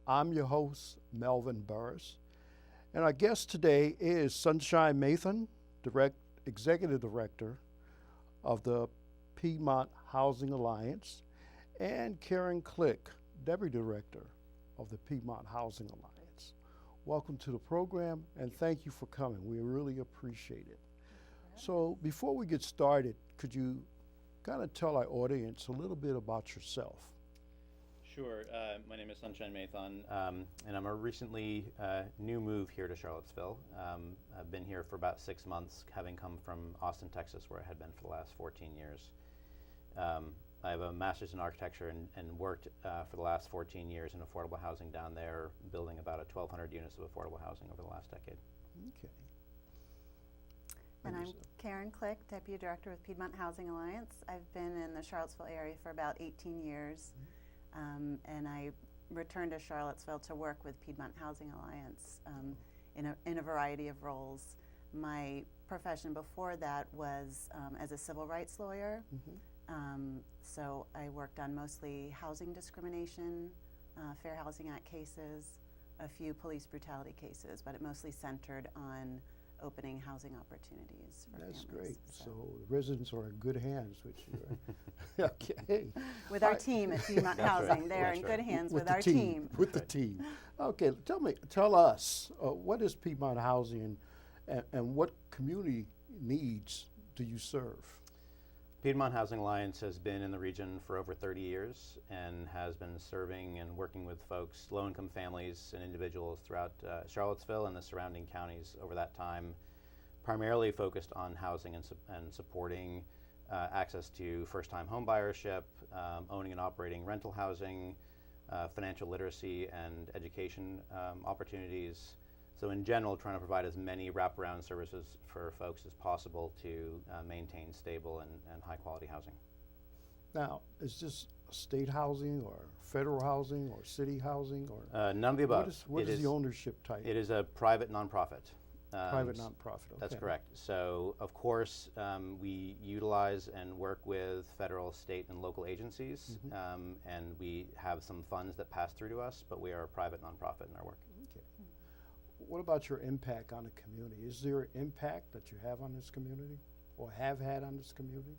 I'm your host, Melvin Burris, and our guest today is Sunshine Mathan, Executive Director of the Piedmont Housing Alliance, and Karen Click, Deputy Director of the Piedmont Housing Alliance. Welcome to the program, and thank you for coming. We really appreciate it. So before we get started, could you kind of tell our audience a little bit about yourself? Sure. My name is Sunshine Mathan, and I'm a recently new move here to Charlottesville. I've been here for about 6 months, having come from Austin, Texas, where I had been for the last 14 years. I have a master's in architecture and worked for the last 14 years in affordable housing down there, building about 1,200 units of affordable housing over the last decade. Okay. And I'm Karen Click, Deputy Director with Piedmont Housing Alliance. I've been in the Charlottesville area for about 18 years, and I returned to Charlottesville to work with Piedmont Housing Alliance in a variety of roles. My profession before that was as a civil rights lawyer. So I worked on mostly housing discrimination, Fair Housing Act cases, a few police brutality cases, but it mostly centered on opening housing opportunities for That's families. great. So the residents are in good hands with you. Okay. With our team at Piedmont Housing, right. they're That's in right. good hands with the our team. With the team. Okay, tell us, what is Piedmont Housing and what community needs do you serve? Piedmont Housing Alliance has been in the region for over 30 years and has been serving and working with folks, low-income families and individuals throughout Charlottesville and the surrounding counties over that time, primarily focused on housing and supporting access to first-time home buyership, owning and operating rental housing, financial literacy and education opportunities. So in general, trying to provide as many wraparound services for folks as possible to maintain stable and high quality housing. Now, is this state housing or federal housing or city housing or? None of the above. What is the ownership type? It is a private nonprofit. Private nonprofit, okay. That's correct. So of course, we utilize and work with federal, state, and local agencies, and we have some funds that pass through to us, but we are a private nonprofit in our work. Okay. What about your impact on the community? Is there an impact that you have on this community or have had on this community?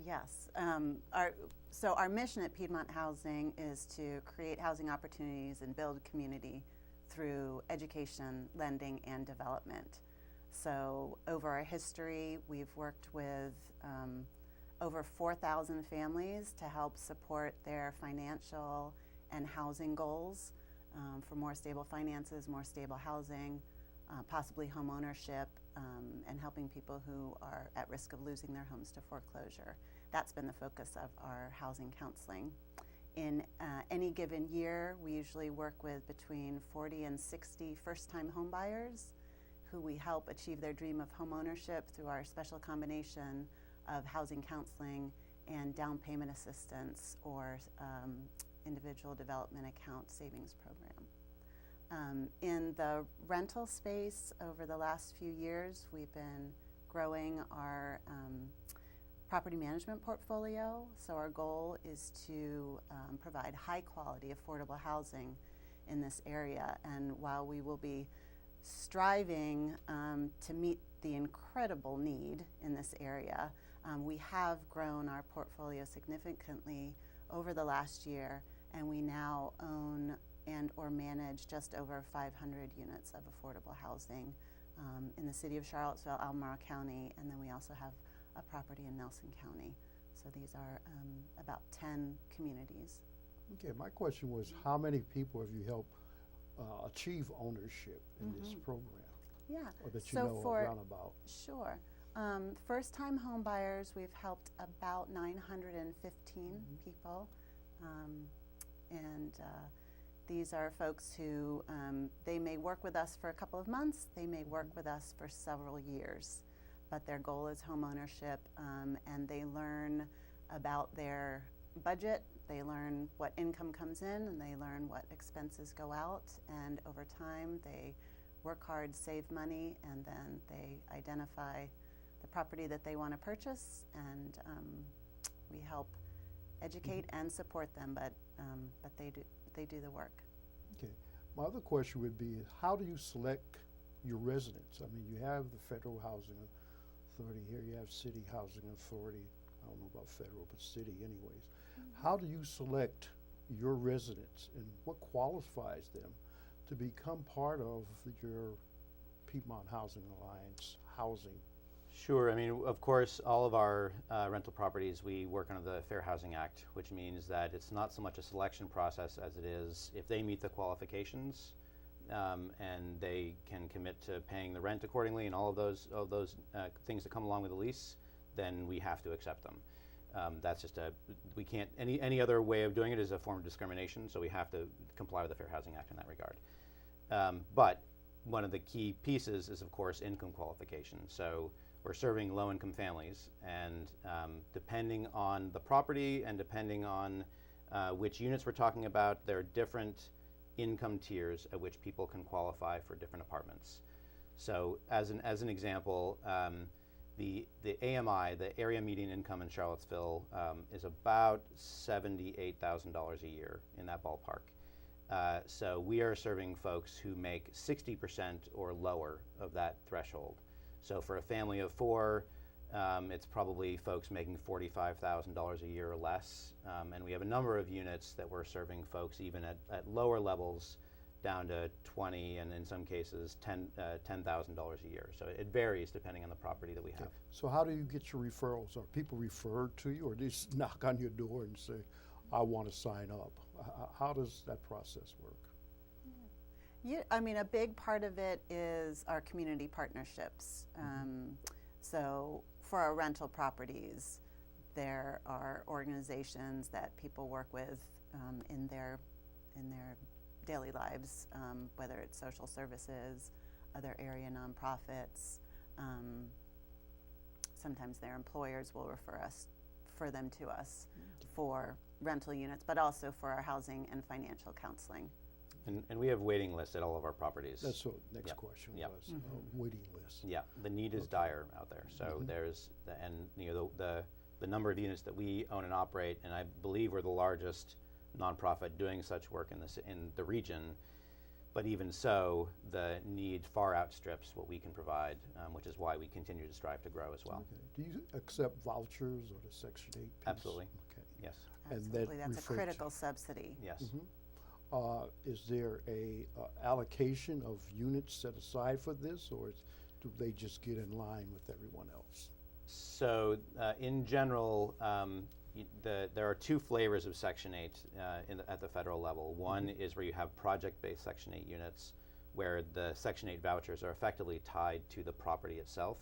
Yes. Our mission at Piedmont Housing is to create housing opportunities and build community through education, lending, and development. So over our history, we've worked with over 4,000 families to help support their financial and housing goals for more stable finances, more stable housing, possibly home ownership, and helping people who are at risk of losing their homes to foreclosure. That's been the focus of our housing counseling. In any given year, we usually work with between 40 and 60 first-time home buyers who we help achieve their dream of home ownership through our special combination of housing counseling and down payment assistance or individual development account savings program. In the rental space, over the last few years, we've been growing our property management portfolio. So our goal is to provide high quality, affordable housing in this area. And while we will be striving to meet the incredible need in this area, we have grown our portfolio significantly over the last year, and we now own and or manage just over 500 units of affordable housing in the city of Charlottesville, Albemarle County, and then we also have a property in Nelson County. So these are about 10 communities. Okay, my question was, how many people have you helped achieve ownership in this program? Yeah. Or that you know around about? Sure. First-time home buyers, we've helped about 915 people. And these are folks who, they may work with us for a couple of months, they may work with us for several years, but their goal is home ownership, and they learn about their budget, they learn what income comes in, and they learn what expenses go out, and over time they work hard, save money, and then they identify the property that they want to purchase, and we help educate and support them, but they do the work. Okay. My other question would be, how do you select your residents? I mean, you have the Federal Housing Authority here, you have City Housing Authority. I don't know about federal, but city anyways. How do you select your residents, and what qualifies them to become part of your Piedmont Housing Alliance housing? Sure. I mean, of course, all of our rental properties, we work under the Fair Housing Act, which means that it's not so much a selection process as it is if they meet the qualifications and they can commit to paying the rent accordingly and all of those things that come along with the lease, then we have to accept them. That's just we can't, any other way of doing it is a form of discrimination, so we have to comply with the Fair Housing Act in that regard. But one of the key pieces is, of course, income qualification. So we're serving low-income families, and depending on the property and depending on which units we're talking about, there are different income tiers at which people can qualify for different apartments. So as an example, the AMI, the area median income in Charlottesville, is about $78,000 a year, in that ballpark. So we are serving folks who make 60% or lower of that threshold. So for a family of four, it's probably folks making $45,000 a year or less. And we have a number of units that we're serving folks even at lower levels, down to 20 and in some cases $10,000 a year. So it varies depending on the property that we have. So how do you get your referrals? Are people referred to you, or they just knock on your door and say, I want to sign up? How does that process work? Yeah, I mean, a big part of it is our community partnerships. So for our rental properties, there are organizations that people work with in their daily lives, whether it's social services, other area nonprofits. Sometimes their employers will refer them to us for rental units, but also for our housing and financial counseling. And we have waiting lists at all of our properties. That's what next Yep. question Yep. was, waiting list. Yeah, the need is dire out there. So there's, the number of units that we own and operate, and I believe we're the largest nonprofit doing such work in the region. But even so, the need far outstrips what we can provide, which is why we continue to strive to grow as well. Okay. Do you accept vouchers or the Section 8 piece? Absolutely. Okay. Yes. And that Absolutely, that's a referred to- critical subsidy. Yes. Is there a allocation of units set aside for this, or do they just get in line with everyone else? So in general, there are two flavors of Section 8 at the federal level. One is where you have project-based Section 8 units, where the Section 8 vouchers are effectively tied to the property itself.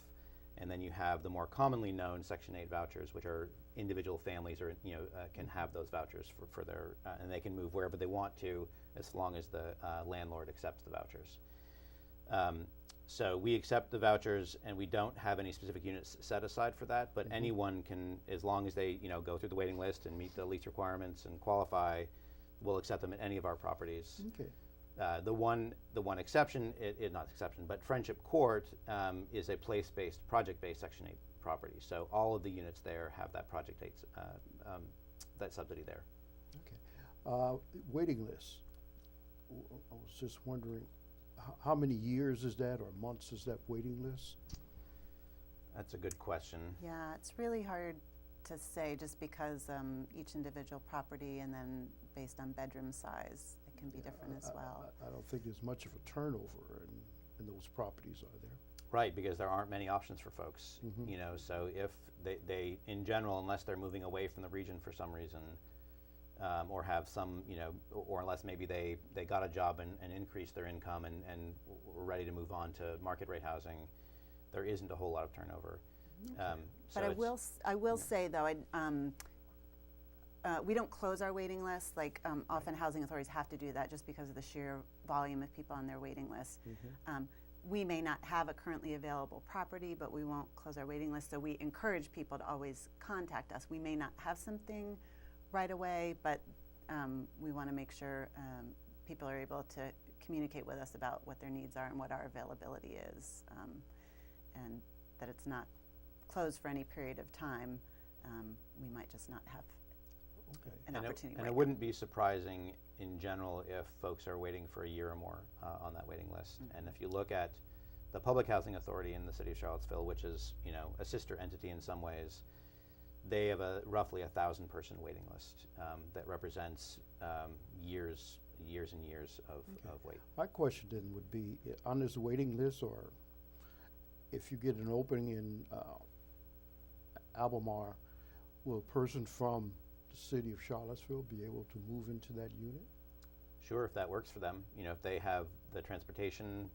And then you have the more commonly known Section 8 vouchers, which are individual families or can have those vouchers for their, and they can move wherever they want to as long as the landlord accepts the vouchers. So we accept the vouchers, and we don't have any specific units set aside for that, but anyone can, as long as they go through the waiting list and meet the lease requirements and qualify, we'll accept them at any of our properties. Okay. The one exception, not exception, but Friendship Court is a place-based, project-based Section 8 property. So all of the units there have that project 8, that subsidy there. Okay. Waiting list. I was just wondering, how many years is that, or months is that waiting list? That's a good question. Yeah, it's really hard to say just because each individual property and then based on bedroom size, it can be different as well. I don't think there's much of a turnover in those properties, are there? Right, because there aren't many options for folks. So if they in general, unless they're moving away from the region for some reason, or have some, or unless maybe they got a job and increased their income and were ready to move on to market rate housing, there isn't a whole lot of turnover. But I will say though, we don't close our waiting list. Like often housing authorities have to do that just because of the sheer volume of people on their waiting list. We may not have a currently available property, but we won't close our waiting list. So we encourage people to always contact us. We may not have something right away, but we want to make sure people are able to communicate with us about what their needs are and what our availability is, and that it's not closed for any period of time. We might just not have an opportunity And right it now. wouldn't be surprising in general if folks are waiting for a year or more on that waiting list. And if you look at the Public Housing Authority in the city of Charlottesville, which is a sister entity in some ways, they have a roughly 1,000-person waiting list that represents years and years of wait. My question then would be, on this waiting list, or if you get an opening in Albemarle, will a person from the city of Charlottesville be able to move into that unit? Sure, if that works for them. If they have the transportation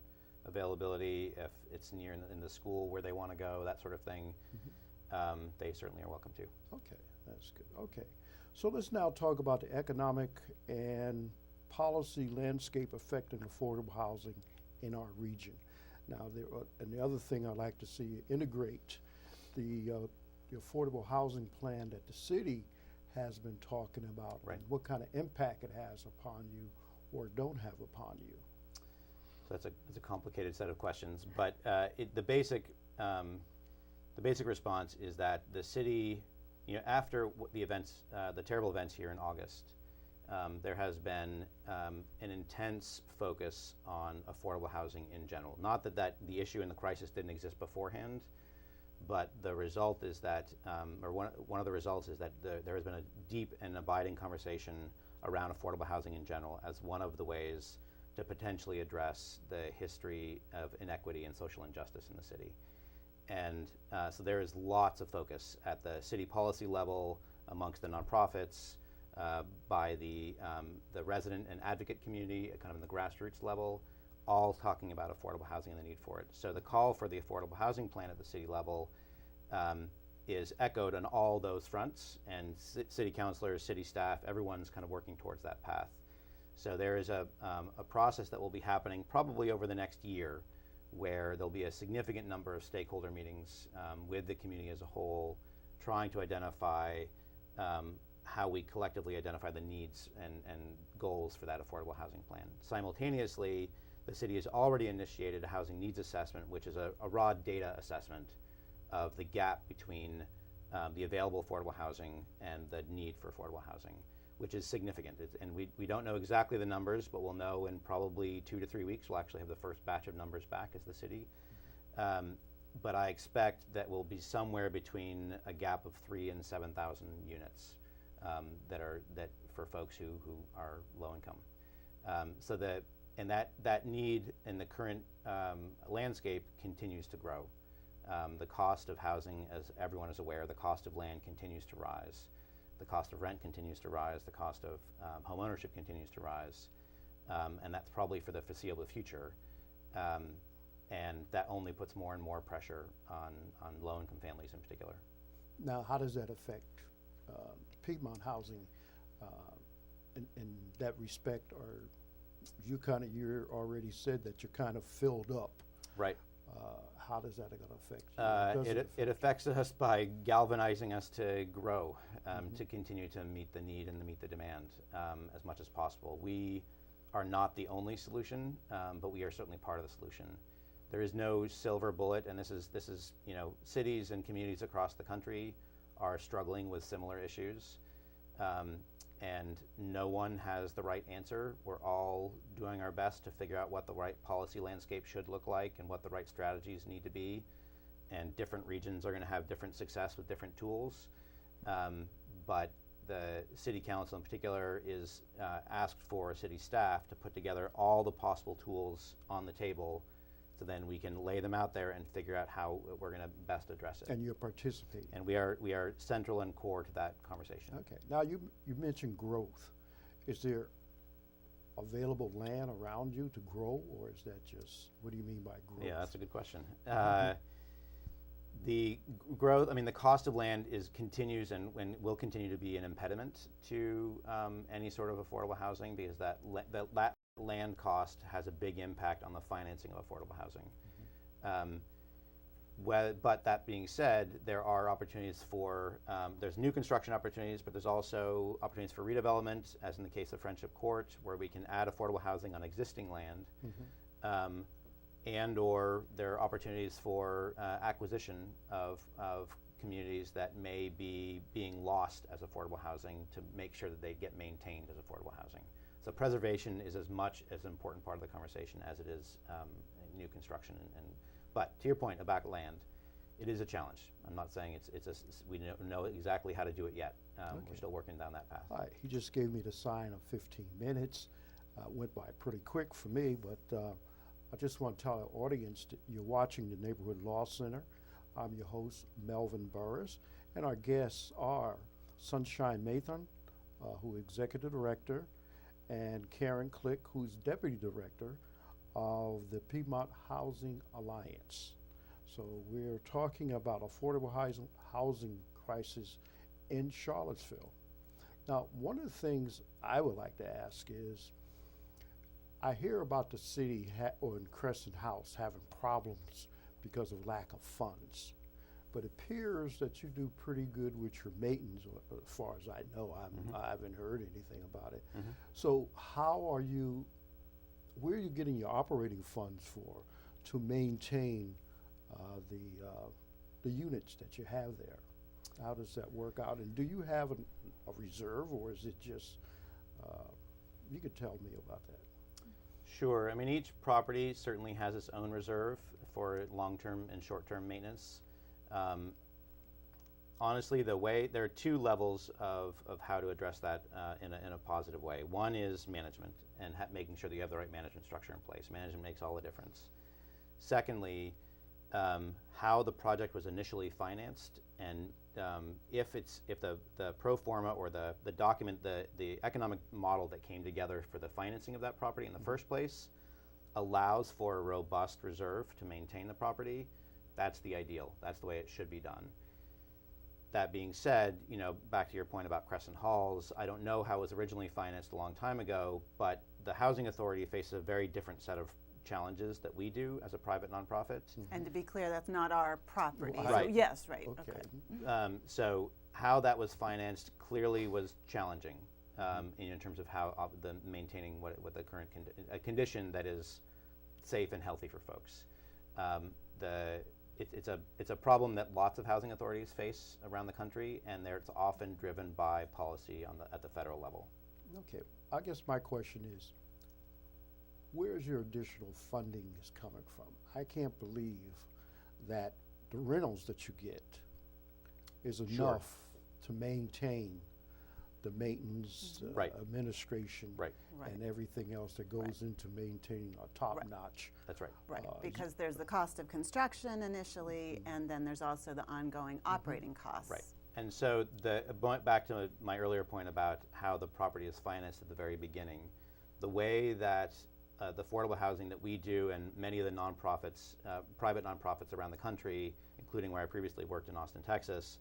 availability, if it's near in the school where they want to go, that sort of thing, they certainly are welcome to. Okay, that's good. Okay, so let's now talk about the economic and policy landscape affecting affordable housing in our region. Now, and the other thing I'd like to see integrate the affordable housing plan that the city has been talking about, right, and what kind of impact it has upon you or don't have upon you. So that's a complicated set of questions, but the basic response is that the city, after the terrible events here in August, there has been an intense focus on affordable housing in general. Not that the issue and the crisis didn't exist beforehand, but the result is that, or one of the results is that there has been a deep and abiding conversation around affordable housing in general as one of the ways to potentially address the history of inequity and social injustice in the city. And so there is lots of focus at the city policy level, amongst the nonprofits, by the resident and advocate community, kind of in the grassroots level, all talking about affordable housing and the need for it. So the call for the affordable housing plan at the city level is echoed on all those fronts, and city councilors, city staff, everyone's kind of working towards that path. So there is a process that will be happening probably over the next year, where there'll be a significant number of stakeholder meetings with the community as a whole, trying to identify how we collectively identify the needs and goals for that affordable housing plan. Simultaneously, the city has already initiated a housing needs assessment, which is a raw data assessment of the gap between the available affordable housing and the need for affordable housing, which is significant. And we don't know exactly the numbers, but we'll know in probably 2 to 3 weeks. We'll actually have the first batch of numbers back as the city. But I expect that we'll be somewhere between a gap of 3,000 and 7,000 units that for folks who are low income. So that need in the current landscape continues to grow. The cost of housing, as everyone is aware, the cost of land continues to rise. The cost of rent continues to rise. The cost of home ownership continues to rise. And that's probably for the foreseeable future. And that only puts more and more pressure on low-income families in particular. Now, how does that affect Piedmont housing in that respect? Or you already said that you're kind of filled up. Right. How does that going to affect you? It affects us by galvanizing us to grow, to continue to meet the need and to meet the demand as much as possible. We are not the only solution, but we are certainly part of the solution. There is no silver bullet, and this is cities and communities across the country are struggling with similar issues, and no one has the right answer. We're all doing our best to figure out what the right policy landscape should look like and what the right strategies need to be, and different regions are going to have different success with different tools, but the city council in particular is asked for city staff to put together all the possible tools on the table, so then we can lay them out there and figure out how we're going to best address it. And you're participating. And we are central and core to that conversation. Okay. Now you mentioned growth. Is there available land around you to grow, or is that just, what do you mean by growth? Yeah, that's a good question. The growth, the cost of land continues and will continue to be an impediment to any sort of affordable housing, because that land cost has a big impact on the financing of affordable housing. But that being said, there are opportunities for, there's new construction opportunities, but there's also opportunities for redevelopment, as in the case of Friendship Court, where we can add affordable housing on existing land. And or there are opportunities for acquisition of communities that may be being lost as affordable housing to make sure that they get maintained as affordable housing. So preservation is as much as an important part of the conversation as it is new construction. But to your point about land, it is a challenge. I'm not saying we don't know exactly how to do it yet. We're still working down that path. All right, he just gave me the sign of 15 minutes. Went by pretty quick for me, but I just want to tell our audience that you're watching the Neighborhood Law Center. I'm your host, Melvin Burris, and our guests are Sunshine Mathan, who is Executive Director, and Karen Click, who's Deputy Director of the Piedmont Housing Alliance. So we're talking about affordable housing crisis in Charlottesville. Now, one of the things I would like to ask is, I hear about the city or in Crescent House having problems because of lack of funds, but it appears that you do pretty good with your maintenance, as far as I know. I haven't heard anything about it. So where are you getting your operating funds for to maintain the units that you have there? How does that work out? And do you have a reserve, or is it just, you could tell me about that. Sure. I mean, each property certainly has its own reserve for long-term and short-term maintenance. Honestly, there are two levels of how to address that in a positive way. One is management and making sure that you have the right management structure in place. Management makes all the difference. Secondly, how the project was initially financed, and if the pro forma or the document, the economic model that came together for the financing of that property in the first place allows for a robust reserve to maintain the property, that's the ideal. That's the way it should be done. That being said, back to your point about Crescent Halls, I don't know how it was originally financed a long time ago, but the Housing Authority faces a very different set of challenges that we do as a private nonprofit. And to be clear, that's not our property. Right. So yes, right. Okay. So how that was financed clearly was challenging in terms of how the maintaining what the current a condition that is safe and healthy for folks. It's a problem that lots of housing authorities face around the country, and it's often driven by policy at the federal level. Okay, I guess my question is, where's your additional funding is coming from? I can't believe that the rentals that you get is enough to maintain the maintenance, Right. administration, Right. and everything else that goes into maintaining a top-notch. That's right. Right, because there's the cost of construction initially, and then there's also the ongoing operating costs. Right. And so back to my earlier point about how the property is financed at the very beginning, the way that the affordable housing that we do and many of the nonprofits, private nonprofits around the country, including where I previously worked in Austin, Texas,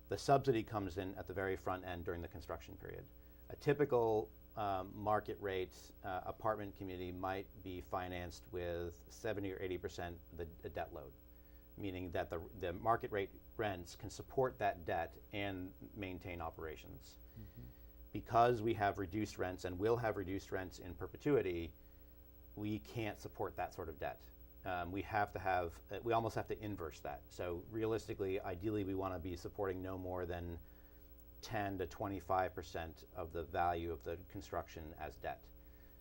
the subsidy comes in at the very front end during the construction period. A typical market rate apartment community might be financed with 70 or 80% the debt load, meaning that the market rate rents can support that debt and maintain operations. Because we have reduced rents and will have reduced rents in perpetuity, we can't support that sort of debt. We almost have to inverse that. So realistically, ideally, we want to be supporting no more than 10 to 25% of the value of the construction as debt.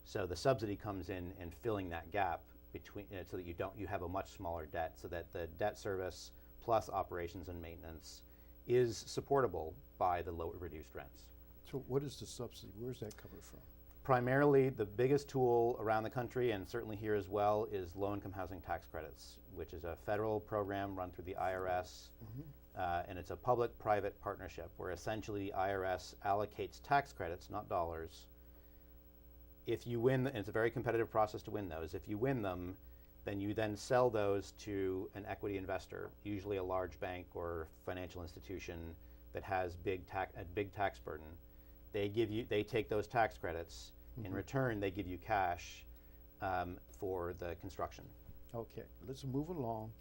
So the subsidy comes in and filling that gap between, so that you have a much smaller debt, so that the debt service plus operations and maintenance is supportable by the lower reduced rents. So what is the subsidy? Where's that coming from? Primarily, the biggest tool around the country, and certainly here as well, is low-income housing tax credits, which is a federal program run through the IRS, and it's a public-private partnership where essentially the IRS allocates tax credits, not dollars. If you win, and it's a very competitive process to win those, if you win them, then you then sell those to an equity investor, usually a large bank or financial institution that has a big tax burden. They take those tax credits. In return, they give you cash for the construction. Okay, let's move along.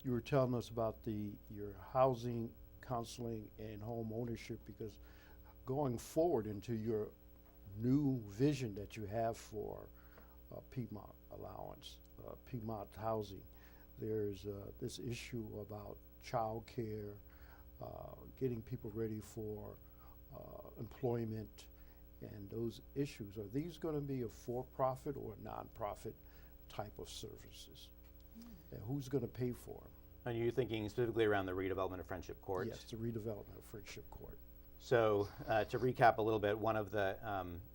You were telling us about your housing counseling and home ownership, because going forward into your new vision that you have for Piedmont Piedmont housing, there's this issue about child care, getting people ready for employment and those issues, are these going to be a for-profit or a non-profit type of services? And who's going to pay for them? And you're thinking specifically around the redevelopment of Friendship Court? Yes, the redevelopment of Friendship Court. So to recap a little bit, one of the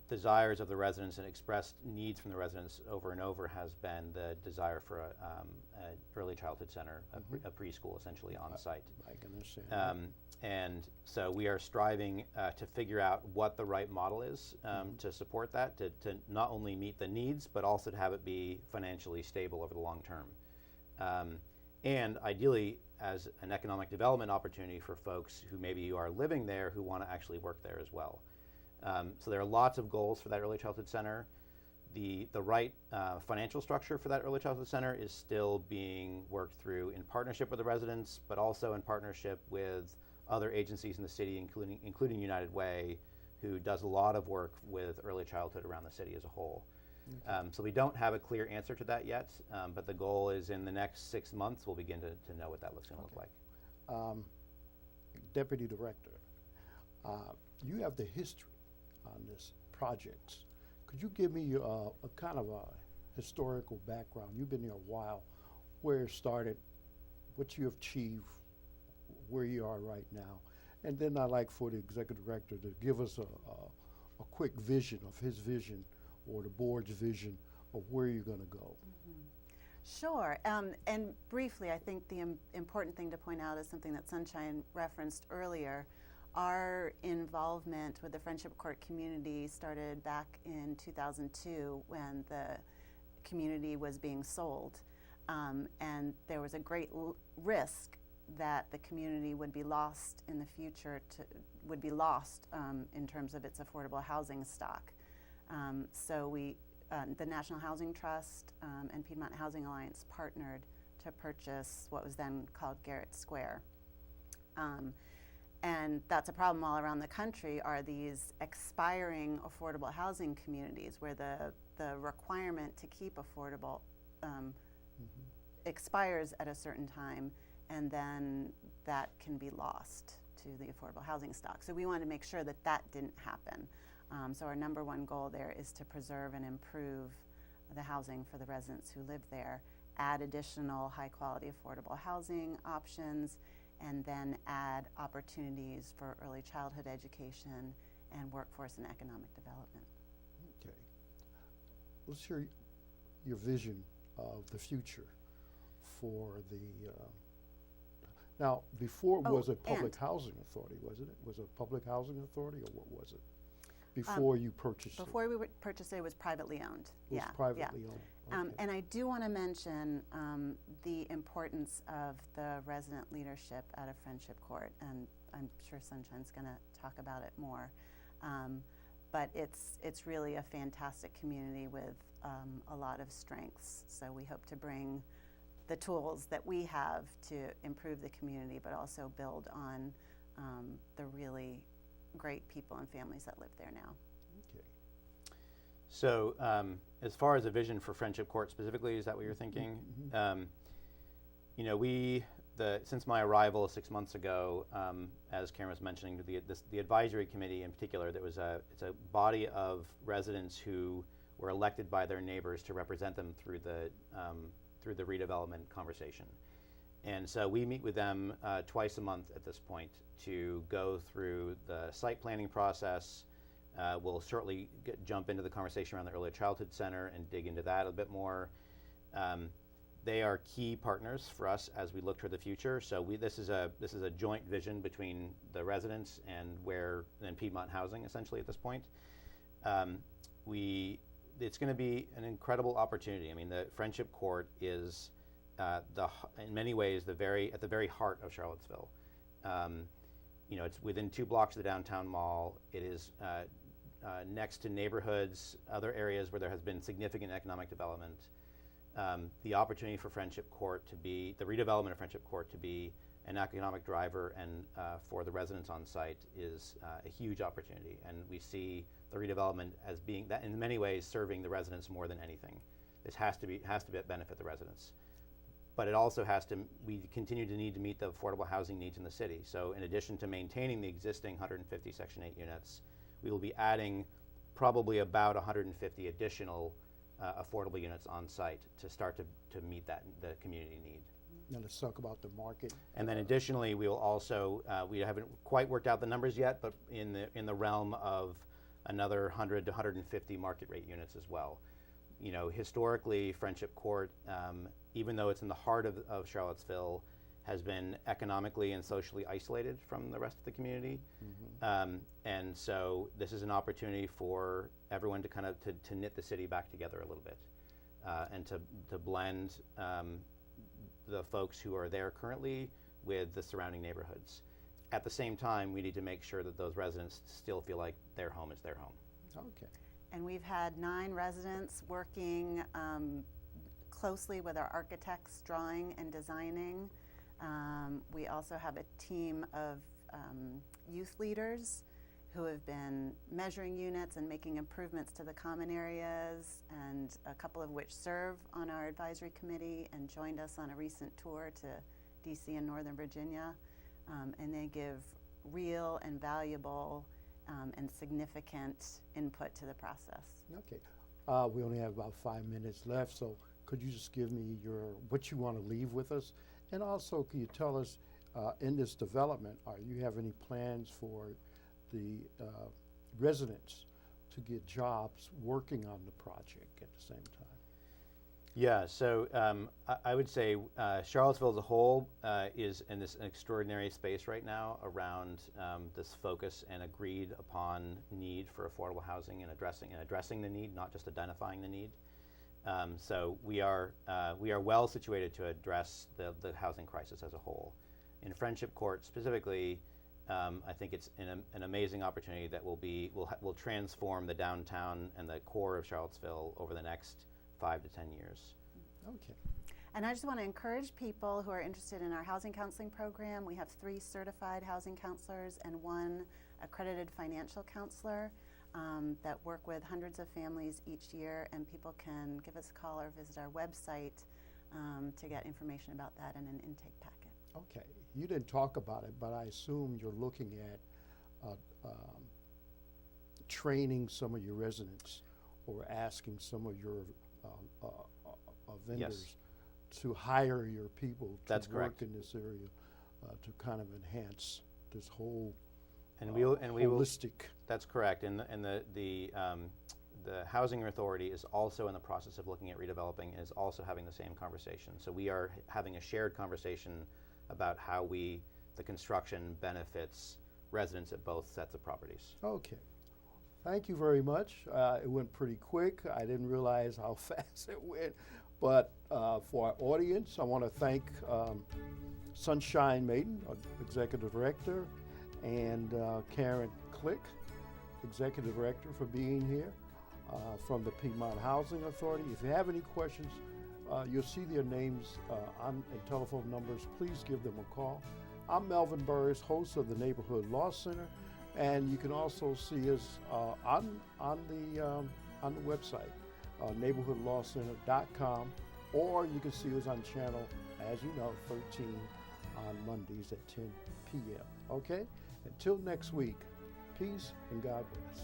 desires of the residents and expressed needs from the residents over and over has been the desire for a early childhood center, a preschool essentially on site. I can understand. And so we are striving to figure out what the right model is to support that, to not only meet the needs, but also to have it be financially stable over the long term. And ideally, as an economic development opportunity for folks who maybe are living there who want to actually work there as well. So there are lots of goals for that early childhood center. The right financial structure for that early childhood center is still being worked through in partnership with the residents, but also in partnership with other agencies in the city, including United Way, who does a lot of work with early childhood around the city as a whole. So we don't have a clear answer to that yet, but the goal is in the next 6 months we'll begin to know what that looks going to look like. Deputy Director, you have the history on this project. Could you give me a kind of a historical background? You've been there a while, where it started, what you have achieved, where you are right now. And then I'd like for the Executive Director to give us a quick vision of his vision or the board's vision of where you're going to go. Sure, and briefly, I think the important thing to point out is something that Sunshine referenced earlier. Our involvement with the Friendship Court community started back in 2002 when the community was being sold, and there was a great risk that the community would be lost in the future, would be lost in terms of its affordable housing stock. So we, the National Housing Trust and Piedmont Housing Alliance partnered to purchase what was then called Garrett Square. And that's a problem all around the country, are these expiring affordable housing communities where the requirement to keep affordable expires at a certain time, and then that can be lost to the affordable housing stock. So we wanted to make sure that that didn't happen. So our number one goal there is to preserve and improve the housing for the residents who live there, add additional high quality affordable housing options, and then add opportunities for early childhood education and workforce and economic development. Okay. Let's hear your vision of the future for the, now before it was a public housing authority, wasn't it? Was it a public housing authority, or what was it? Before you purchased it? Before we purchased it, it was privately owned. It was privately owned. Okay. And I do want to mention the importance of the resident leadership at a Friendship Court, and I'm sure Sunshine's going to talk about it more. But it's really a fantastic community with a lot of strengths. So we hope to bring the tools that we have to improve the community, but also build on the really great people and families that live there now. Okay. So as far as a vision for Friendship Court specifically, is that what you're thinking? You know, since my arrival 6 months ago, as Karen was mentioning, the advisory committee in particular, it's a body of residents who were elected by their neighbors to represent them through the redevelopment conversation. And so we meet with them twice a month at this point to go through the site planning process. We'll shortly jump into the conversation around the early childhood center and dig into that a bit more. They are key partners for us as we look toward the future. So this is a joint vision between the residents and Piedmont Housing essentially at this point. It's going to be an incredible opportunity. I mean, the Friendship Court is in many ways at the very heart of Charlottesville. You know, it's within 2 blocks of the downtown mall. It is next to neighborhoods, other areas where there has been significant economic development. The opportunity for Friendship Court the redevelopment of Friendship Court to be an economic driver and for the residents on site is a huge opportunity. And we see the redevelopment as being that in many ways serving the residents more than anything. This has to benefit the residents. but it also has to, we continue to need to meet the affordable housing needs in the city. So in addition to maintaining the existing 150 Section 8 units, we will be adding probably about 150 additional affordable units on site to start to meet the community need. Now let's talk about the market. And then additionally, we will also, we haven't quite worked out the numbers yet, but in the realm of another 100 to 150 market rate units as well. You know, historically, Friendship Court, even though it's in the heart of Charlottesville, has been economically and socially isolated from the rest of the community. And so this is an opportunity for everyone to kind of to knit the city back together a little bit, and to blend the folks who are there currently with the surrounding neighborhoods. At the same time, we need to make sure that those residents still feel like their home is their home. Okay. And we've had 9 residents working closely with our architects, drawing and designing. We also have a team of youth leaders who have been measuring units and making improvements to the common areas, and a couple of which serve on our advisory committee and joined us on a recent tour to DC and Northern Virginia. And they give real and valuable and significant input to the process. Okay. We only have about 5 minutes left, so could you just give me what you want to leave with us? And also, can you tell us, in this development, you have any plans for the residents to get jobs working on the project at the same time? Yeah, so I would say Charlottesville as a whole is in this extraordinary space right now around this focus and agreed upon need for affordable housing and addressing the need, not just identifying the need. So we are well situated to address the housing crisis as a whole. In Friendship Court specifically, I think it's an amazing opportunity that will transform the downtown and the core of Charlottesville over the next 5 to 10 years. Okay. And I just want to encourage people who are interested in our housing counseling program. We have 3 certified housing counselors and 1 accredited financial counselor that work with hundreds of families each year, and people can give us a call or visit our website to get information about that and an intake packet. Okay. You didn't talk about it, but I assume you're looking at training some of your residents or asking some of your vendors to hire your people to That's work correct. in this area to kind of enhance this whole We will. holistic. That's correct. And the Housing Authority is also in the process of looking at redeveloping and is also having the same conversation. So we are having a shared conversation about how the construction benefits residents at both sets of properties. Okay. Thank you very much. It went pretty quick. I didn't realize how fast it went. But for our audience, I want to thank Sunshine Maiden, our Executive Director, and Karen Click, Executive Director, for being here from the Piedmont Housing Authority. If you have any questions, you'll see their names and telephone numbers. Please give them a call. I'm Melvin Burris, host of the Neighborhood Law Center, and you can also see us on the website, neighborhoodlawcenter.com, or you can see us on channel, as you know, 13 on Mondays at 10 p.m. Okay? Until next week, peace and God bless.